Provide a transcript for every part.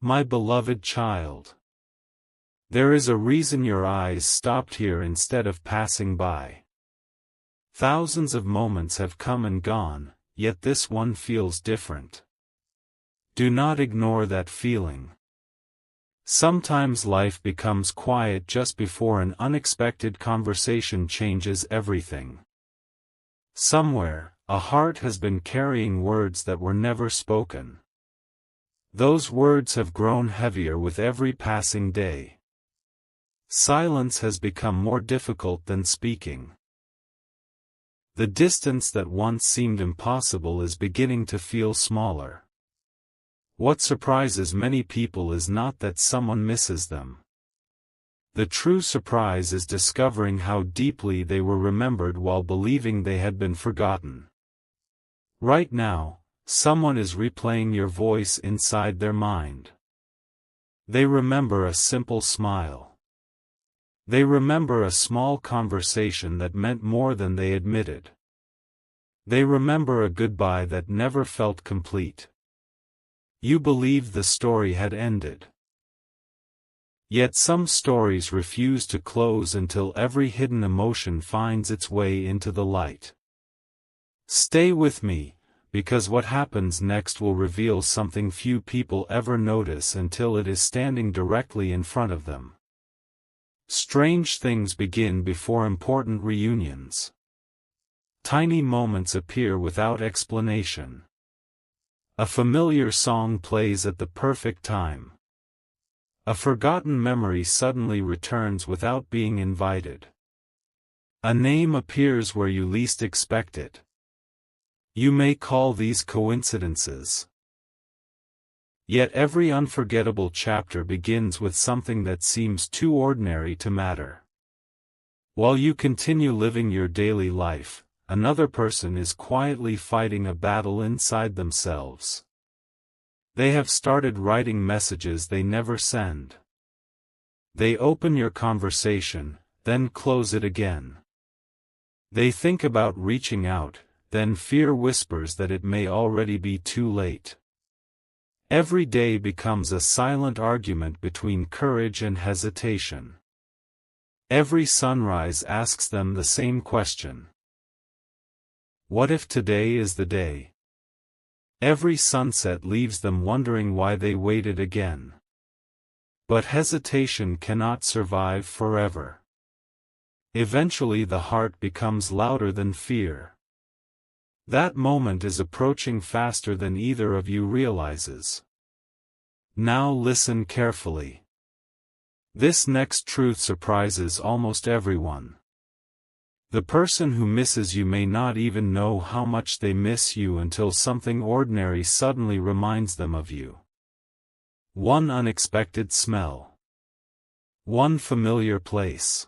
My beloved child. There is a reason your eyes stopped here instead of passing by. Thousands of moments have come and gone, yet this one feels different. Do not ignore that feeling. Sometimes life becomes quiet just before an unexpected conversation changes everything. Somewhere, a heart has been carrying words that were never spoken. Those words have grown heavier with every passing day. Silence has become more difficult than speaking. The distance that once seemed impossible is beginning to feel smaller. What surprises many people is not that someone misses them. The true surprise is discovering how deeply they were remembered while believing they had been forgotten. Right now, someone is replaying your voice inside their mind. They remember a simple smile. They remember a small conversation that meant more than they admitted. They remember a goodbye that never felt complete. You believed the story had ended. Yet some stories refuse to close until every hidden emotion finds its way into the light. Stay with me, because what happens next will reveal something few people ever notice until it is standing directly in front of them. Strange things begin before important reunions. Tiny moments appear without explanation. A familiar song plays at the perfect time. A forgotten memory suddenly returns without being invited. A name appears where you least expect it. You may call these coincidences. Yet every unforgettable chapter begins with something that seems too ordinary to matter. While you continue living your daily life, another person is quietly fighting a battle inside themselves. They have started writing messages they never send. They open your conversation, then close it again. They think about reaching out, then fear whispers that it may already be too late. Every day becomes a silent argument between courage and hesitation. Every sunrise asks them the same question. What if today is the day? Every sunset leaves them wondering why they waited again. But hesitation cannot survive forever. Eventually the heart becomes louder than fear. That moment is approaching faster than either of you realizes. Now listen carefully. This next truth surprises almost everyone. The person who misses you may not even know how much they miss you until something ordinary suddenly reminds them of you. One unexpected smell. One familiar place.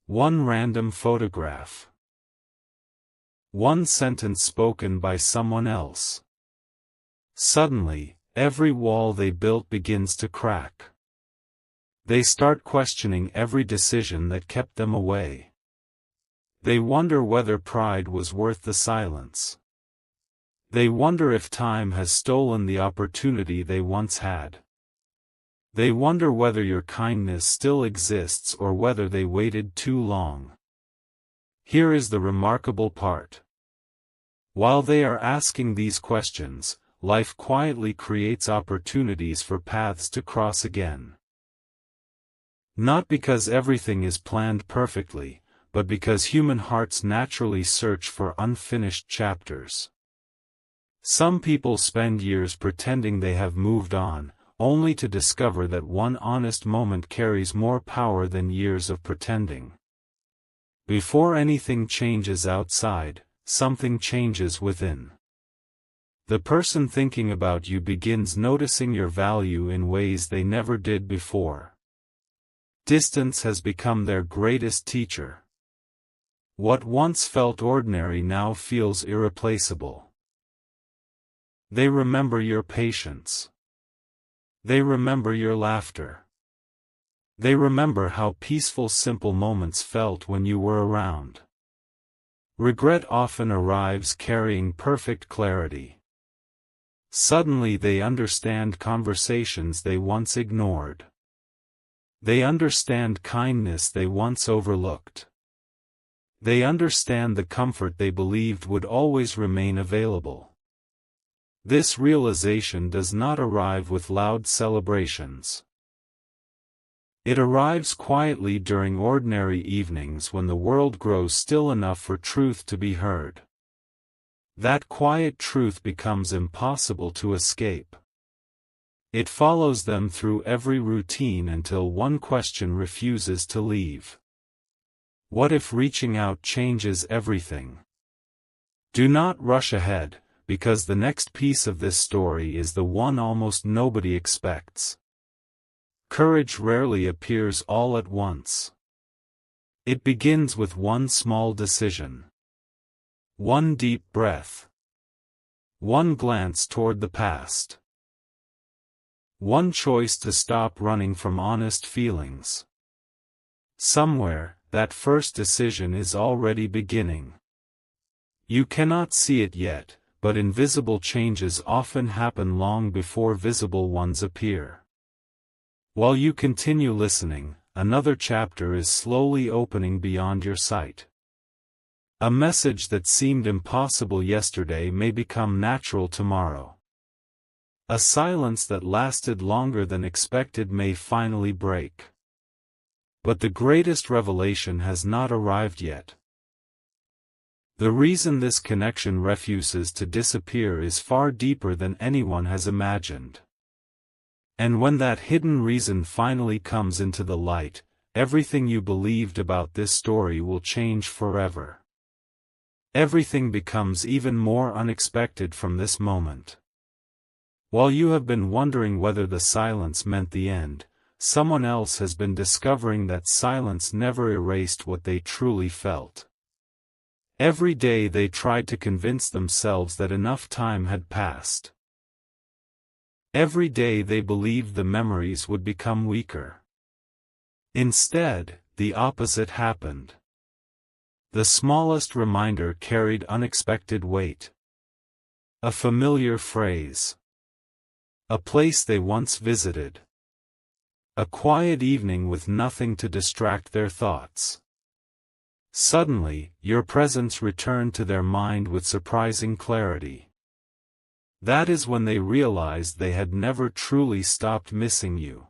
One random photograph. One sentence spoken by someone else. Suddenly, every wall they built begins to crack. They start questioning every decision that kept them away. They wonder whether pride was worth the silence. They wonder if time has stolen the opportunity they once had. They wonder whether your kindness still exists or whether they waited too long. Here is the remarkable part. While they are asking these questions, life quietly creates opportunities for paths to cross again. Not because everything is planned perfectly, but because human hearts naturally search for unfinished chapters. Some people spend years pretending they have moved on, only to discover that one honest moment carries more power than years of pretending. Before anything changes outside, something changes within. The person thinking about you begins noticing your value in ways they never did before. Distance has become their greatest teacher. What once felt ordinary now feels irreplaceable. They remember your patience. They remember your laughter. They remember how peaceful simple moments felt when you were around. Regret often arrives carrying perfect clarity. Suddenly they understand conversations they once ignored. They understand kindness they once overlooked. They understand the comfort they believed would always remain available. This realization does not arrive with loud celebrations. It arrives quietly during ordinary evenings when the world grows still enough for truth to be heard. That quiet truth becomes impossible to escape. It follows them through every routine until one question refuses to leave. What if reaching out changes everything? Do not rush ahead, because the next piece of this story is the one almost nobody expects. Courage rarely appears all at once. It begins with one small decision. One deep breath. One glance toward the past. One choice to stop running from honest feelings. Somewhere, that first decision is already beginning. You cannot see it yet, but invisible changes often happen long before visible ones appear. While you continue listening, another chapter is slowly opening beyond your sight. A message that seemed impossible yesterday may become natural tomorrow. A silence that lasted longer than expected may finally break. But the greatest revelation has not arrived yet. The reason this connection refuses to disappear is far deeper than anyone has imagined. And when that hidden reason finally comes into the light, everything you believed about this story will change forever. Everything becomes even more unexpected from this moment. While you have been wondering whether the silence meant the end, someone else has been discovering that silence never erased what they truly felt. Every day they tried to convince themselves that enough time had passed. Every day they believed the memories would become weaker. Instead, the opposite happened. The smallest reminder carried unexpected weight. A familiar phrase. A place they once visited. A quiet evening with nothing to distract their thoughts. Suddenly, your presence returned to their mind with surprising clarity. That is when they realized they had never truly stopped missing you.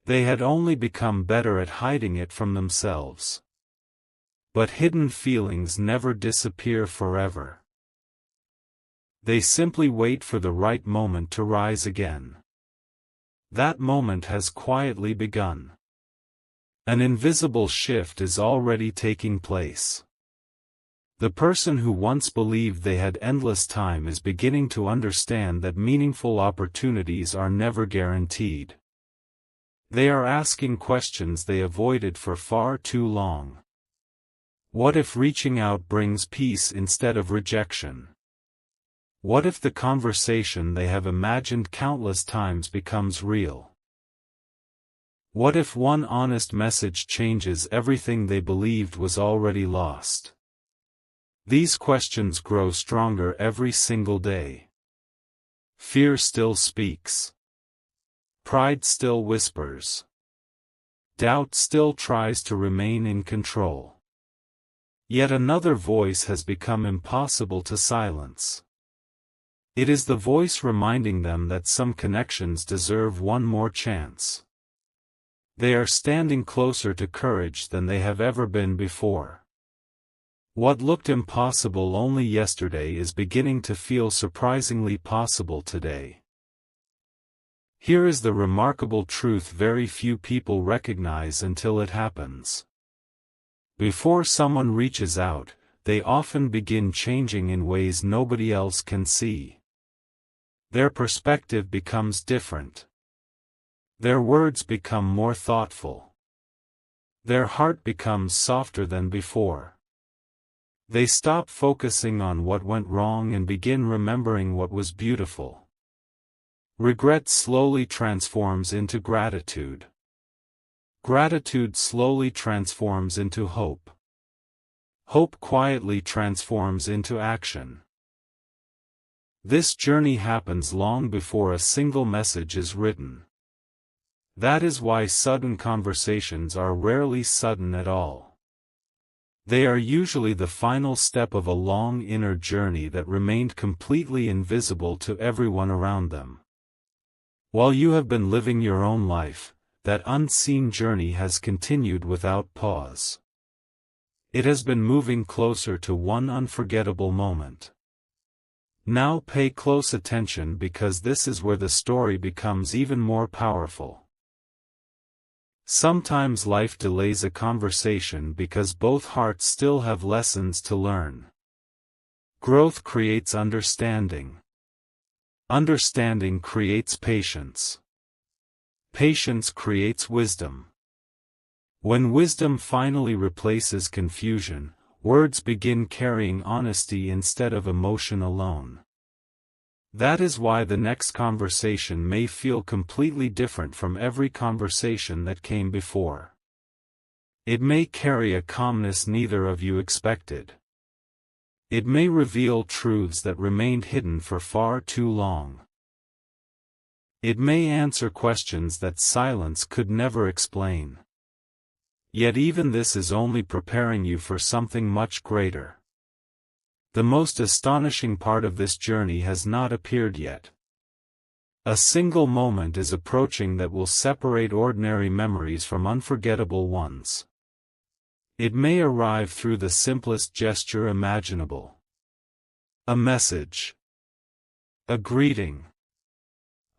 They had only become better at hiding it from themselves. But hidden feelings never disappear forever. They simply wait for the right moment to rise again. That moment has quietly begun. An invisible shift is already taking place. The person who once believed they had endless time is beginning to understand that meaningful opportunities are never guaranteed. They are asking questions they avoided for far too long. What if reaching out brings peace instead of rejection? What if the conversation they have imagined countless times becomes real? What if one honest message changes everything they believed was already lost? These questions grow stronger every single day. Fear still speaks. Pride still whispers. Doubt still tries to remain in control. Yet another voice has become impossible to silence. It is the voice reminding them that some connections deserve one more chance. They are standing closer to courage than they have ever been before. What looked impossible only yesterday is beginning to feel surprisingly possible today. Here is the remarkable truth very few people recognize until it happens. Before someone reaches out, they often begin changing in ways nobody else can see. Their perspective becomes different. Their words become more thoughtful. Their heart becomes softer than before. They stop focusing on what went wrong and begin remembering what was beautiful. Regret slowly transforms into gratitude. Gratitude slowly transforms into hope. Hope quietly transforms into action. This journey happens long before a single message is written. That is why sudden conversations are rarely sudden at all. They are usually the final step of a long inner journey that remained completely invisible to everyone around them. While you have been living your own life, that unseen journey has continued without pause. It has been moving closer to one unforgettable moment. Now pay close attention because this is where the story becomes even more powerful. Sometimes life delays a conversation because both hearts still have lessons to learn. Growth creates understanding. Understanding creates patience. Patience creates wisdom. When wisdom finally replaces confusion, words begin carrying honesty instead of emotion alone. That is why the next conversation may feel completely different from every conversation that came before. It may carry a calmness neither of you expected. It may reveal truths that remained hidden for far too long. It may answer questions that silence could never explain. Yet even this is only preparing you for something much greater. The most astonishing part of this journey has not appeared yet. A single moment is approaching that will separate ordinary memories from unforgettable ones. It may arrive through the simplest gesture imaginable. A message. A greeting.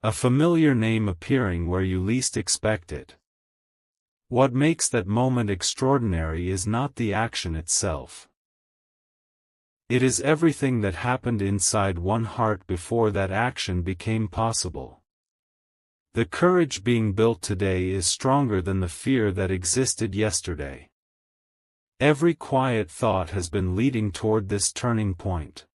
A familiar name appearing where you least expect it. What makes that moment extraordinary is not the action itself. It is everything that happened inside one heart before that action became possible. The courage being built today is stronger than the fear that existed yesterday. Every quiet thought has been leading toward this turning point.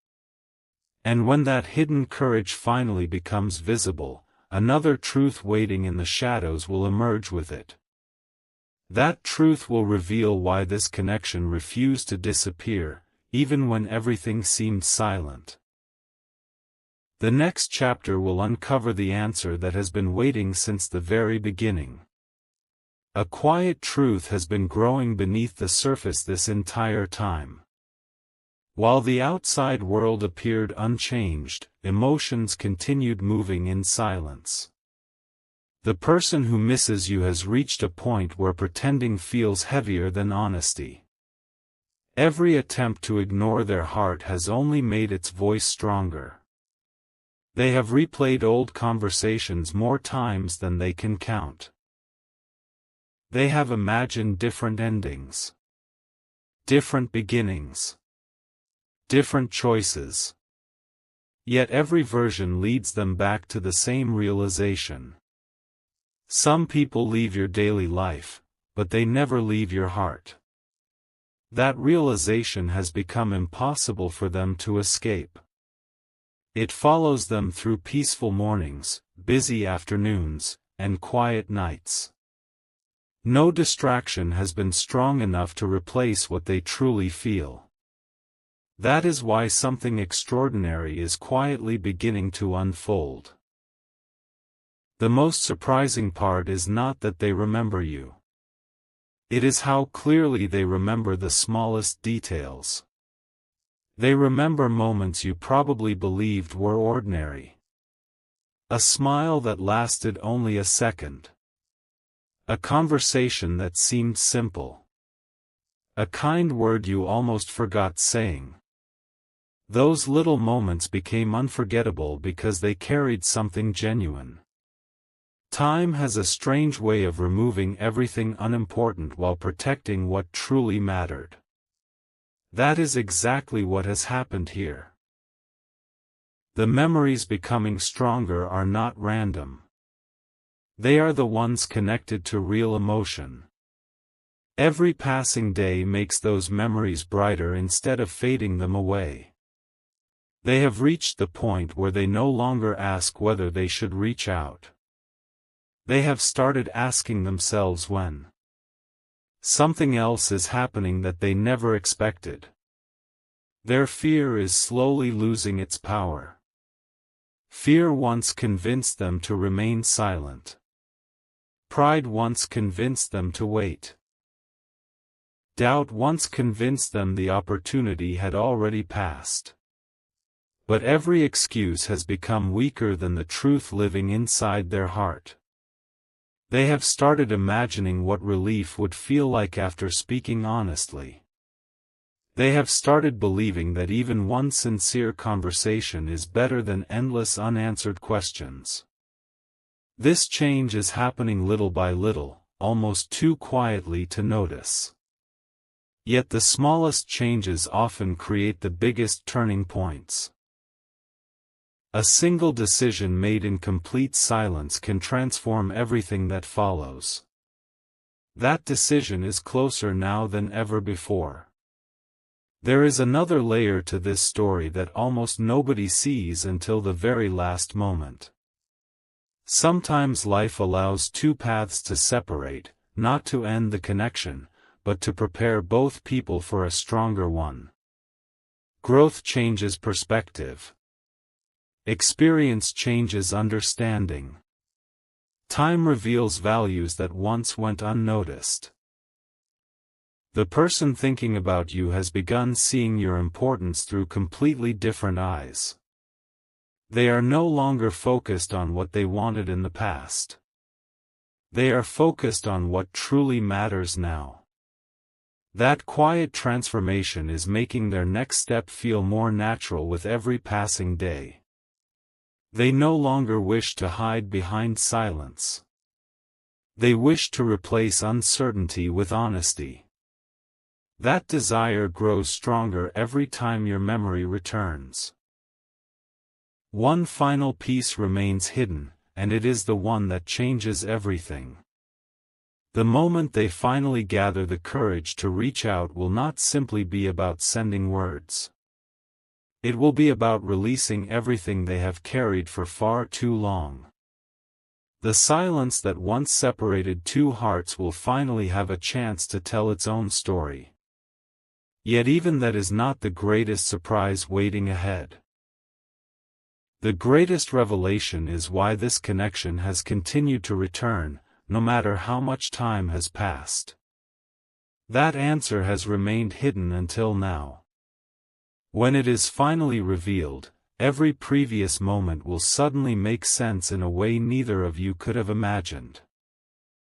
And when that hidden courage finally becomes visible, another truth waiting in the shadows will emerge with it. That truth will reveal why this connection refused to disappear, even when everything seemed silent. The next chapter will uncover the answer that has been waiting since the very beginning. A quiet truth has been growing beneath the surface this entire time. While the outside world appeared unchanged, emotions continued moving in silence. The person who misses you has reached a point where pretending feels heavier than honesty. Every attempt to ignore their heart has only made its voice stronger. They have replayed old conversations more times than they can count. They have imagined different endings, different beginnings, different choices. Yet every version leads them back to the same realization. Some people leave your daily life, but they never leave your heart. That realization has become impossible for them to escape. It follows them through peaceful mornings, busy afternoons, and quiet nights. No distraction has been strong enough to replace what they truly feel. That is why something extraordinary is quietly beginning to unfold. The most surprising part is not that they remember you. It is how clearly they remember the smallest details. They remember moments you probably believed were ordinary. A smile that lasted only a second. A conversation that seemed simple. A kind word you almost forgot saying. Those little moments became unforgettable because they carried something genuine. Time has a strange way of removing everything unimportant while protecting what truly mattered. That is exactly what has happened here. The memories becoming stronger are not random. They are the ones connected to real emotion. Every passing day makes those memories brighter instead of fading them away. They have reached the point where they no longer ask whether they should reach out. They have started asking themselves when something else is happening that they never expected. Their fear is slowly losing its power. Fear once convinced them to remain silent. Pride once convinced them to wait. Doubt once convinced them the opportunity had already passed. But every excuse has become weaker than the truth living inside their heart. They have started imagining what relief would feel like after speaking honestly. They have started believing that even one sincere conversation is better than endless unanswered questions. This change is happening little by little, almost too quietly to notice. Yet the smallest changes often create the biggest turning points. A single decision made in complete silence can transform everything that follows. That decision is closer now than ever before. There is another layer to this story that almost nobody sees until the very last moment. Sometimes life allows two paths to separate, not to end the connection, but to prepare both people for a stronger one. Growth changes perspective. Experience changes understanding. Time reveals values that once went unnoticed. The person thinking about you has begun seeing your importance through completely different eyes. They are no longer focused on what they wanted in the past. They are focused on what truly matters now. That quiet transformation is making their next step feel more natural with every passing day. They no longer wish to hide behind silence. They wish to replace uncertainty with honesty. That desire grows stronger every time your memory returns. One final piece remains hidden, and it is the one that changes everything. The moment they finally gather the courage to reach out will not simply be about sending words. It will be about releasing everything they have carried for far too long. The silence that once separated two hearts will finally have a chance to tell its own story. Yet even that is not the greatest surprise waiting ahead. The greatest revelation is why this connection has continued to return, no matter how much time has passed. That answer has remained hidden until now. When it is finally revealed, every previous moment will suddenly make sense in a way neither of you could have imagined.